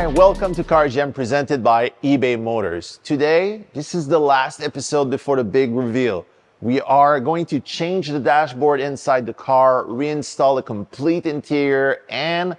Hi, welcome to Car Gem presented by eBay Motors. Today, this is the last episode before the big reveal. We are going to change the dashboard inside the car, reinstall a complete interior, and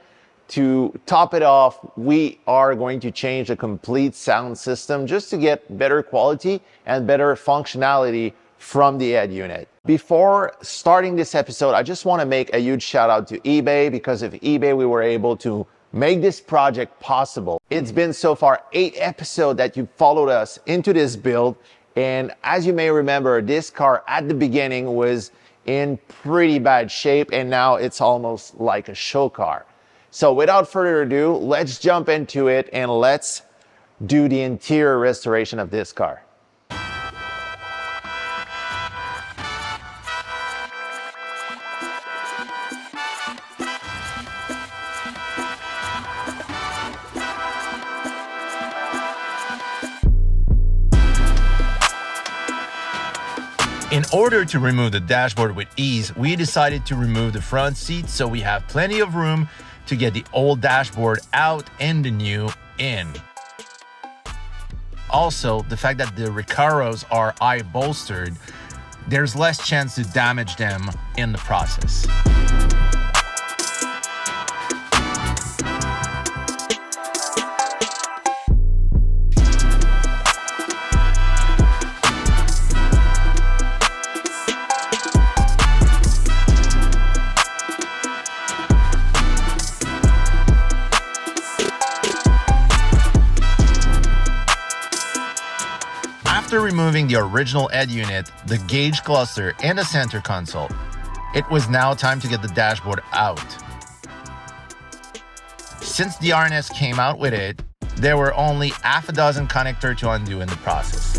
to top it off, we are going to change the complete sound system just to get better quality and better functionality from the head unit. Before starting this episode, I just want to make a huge shout out to eBay. Because of eBay, we were able to make this project possible. It's been so far 8 episodes that you followed us into this build. And as you may remember, this car at the beginning was in pretty bad shape, and now it's almost like a show car. So without further ado, let's jump into it and let's do the interior restoration of this car. In order to remove the dashboard with ease, we decided to remove the front seat so we have plenty of room to get the old dashboard out and the new in. Also, the fact that the Recaros are eye bolstered, there's less chance to damage them in the process. After removing the original head unit, the gauge cluster, and the center console, it was now time to get the dashboard out. Since the harness came out with it, there were only half a dozen connectors to undo in the process.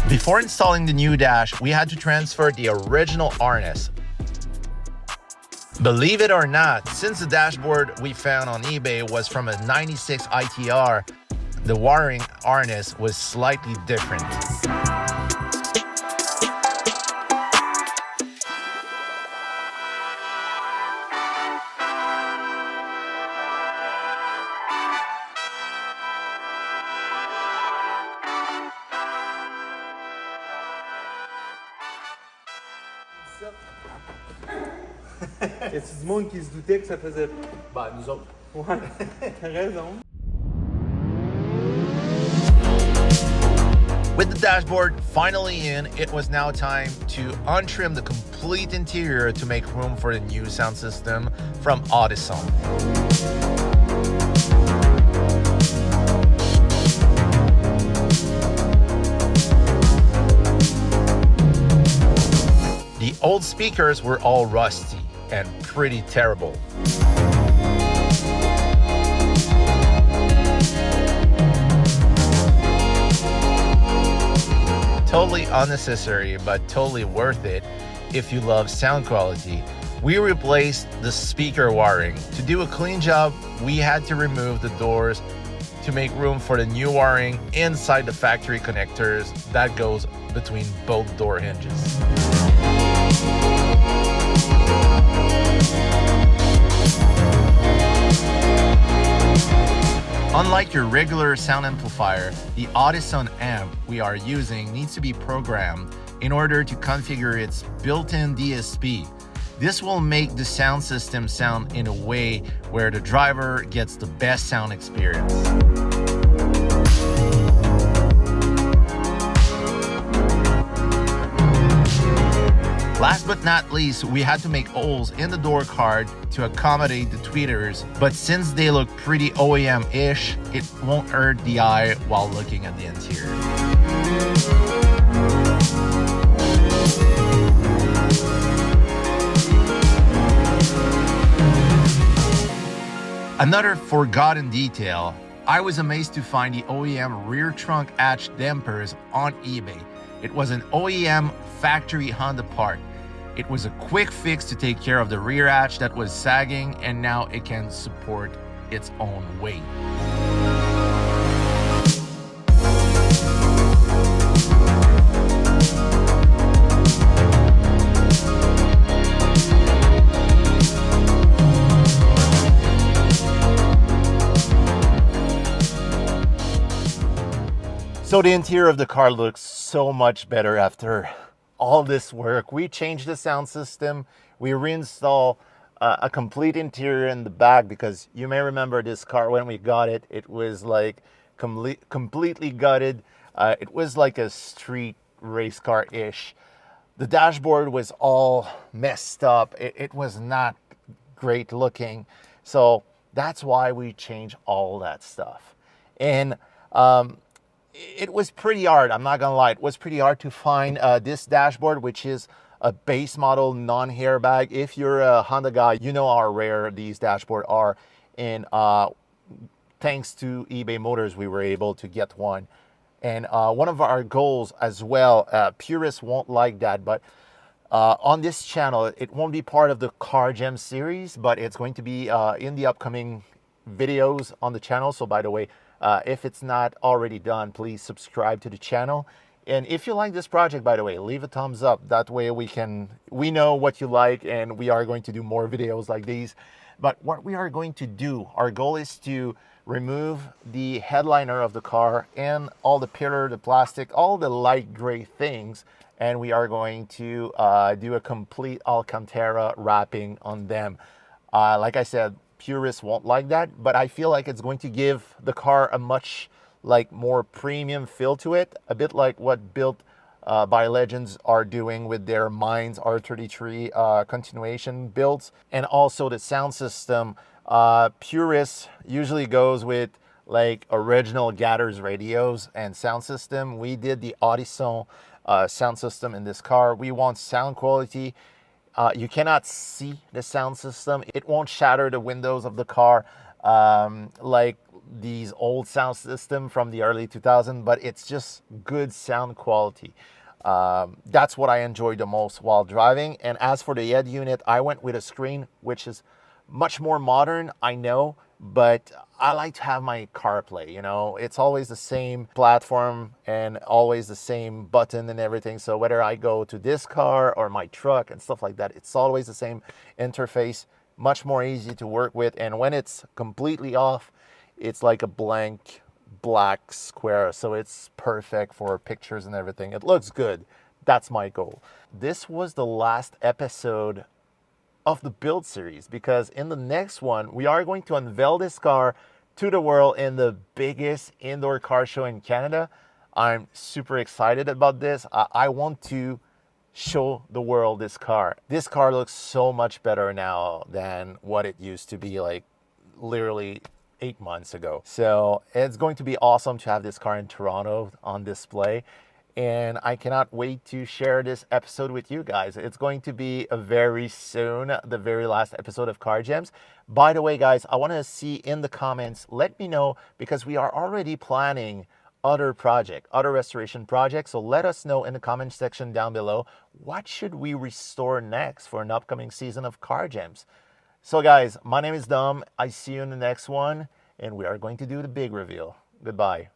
Before installing the new dash, we had to transfer the original harness. Believe it or not, since the dashboard we found on eBay was from a 96 ITR, the wiring harness was slightly different. Y a-t-il du monde qui se doutait que ça faisait... Bah, nous autres. Ouais, t'as raison. With the dashboard finally in, it was now time to untrim the complete interior to make room for the new sound system from Audison. The old speakers were all rusty and pretty terrible. Totally unnecessary, but totally worth it if you love sound quality. We replaced the speaker wiring. To do a clean job, we had to remove the doors to make room for the new wiring inside the factory connectors that goes between both door hinges. Unlike your regular sound amplifier, the Audison amp we are using needs to be programmed in order to configure its built-in DSP. This will make the sound system sound in a way where the driver gets the best sound experience. Last but not least, we had to make holes in the door card to accommodate the tweeters, but since they look pretty OEM-ish, it won't hurt the eye while looking at the interior. Another forgotten detail, I was amazed to find the OEM rear trunk hatch dampers on eBay. It was an OEM factory Honda part. It was a quick fix to take care of the rear hatch that was sagging, and now it can support its own weight. So the interior of the car looks so much better after all this work. We changed the sound system. We reinstalled a complete interior in the back, because you may remember this car when we got it, it was like completely gutted. It was like a street race car-ish. The dashboard was all messed up. It was not great looking. So that's why we changed all that stuff. And it was pretty hard, I'm not gonna lie, it was pretty hard to find this dashboard, which is a base model non-airbag. If you're a Honda guy, you know how rare these dashboards are, and thanks to eBay Motors, we were able to get one. And one of our goals as well, purists won't like that, but on this channel, it won't be part of the Car Gem series, but it's going to be in the upcoming videos on the channel. So by the way, if it's not already done, please subscribe to the channel. And if you like this project, by the way, leave a thumbs up. That way we know what you like, and we are going to do more videos like these. But what we are going to do, our goal is to remove the headliner of the car and all the pillar, the plastic, all the light gray things. And we are going to do a complete Alcantara wrapping on them. Like I said, purists won't like that, but I feel like it's going to give the car a much more premium feel to it, a bit like what Built by Legends are doing with their Minds R33 continuation builds. And also the sound system, purists usually goes with like original Gathers radios and sound system. We did the Audison sound system in this car. We want sound quality. You cannot see the sound system. It won't shatter the windows of the car like these old sound system from the early 2000s, but it's just good sound quality. That's what I enjoyed the most while driving. And as for the head unit, I went with a screen, which is much more modern, I know, but I like to have my CarPlay, you know, it's always the same platform and always the same button and everything. So whether I go to this car or my truck and stuff like that, it's always the same interface, much more easy to work with. And when it's completely off, it's like a blank black square. So it's perfect for pictures and everything. It looks good. That's my goal. This was the last episode of the build series, because in the next one we are going to unveil this car to the world in the biggest indoor car show in Canada. I'm super excited about this. I want to show the world this car. This car looks so much better now than what it used to be like literally 8 months ago. So it's going to be awesome to have this car in Toronto on display. And I cannot wait to share this episode with you guys. It's going to be very soon, the very last episode of Car Gems. By the way, guys, I want to see in the comments, let me know, because we are already planning other restoration projects. So let us know in the comment section down below, what should we restore next for an upcoming season of Car Gems? So guys, my name is Dom. I see you in the next one, and we are going to do the big reveal. Goodbye.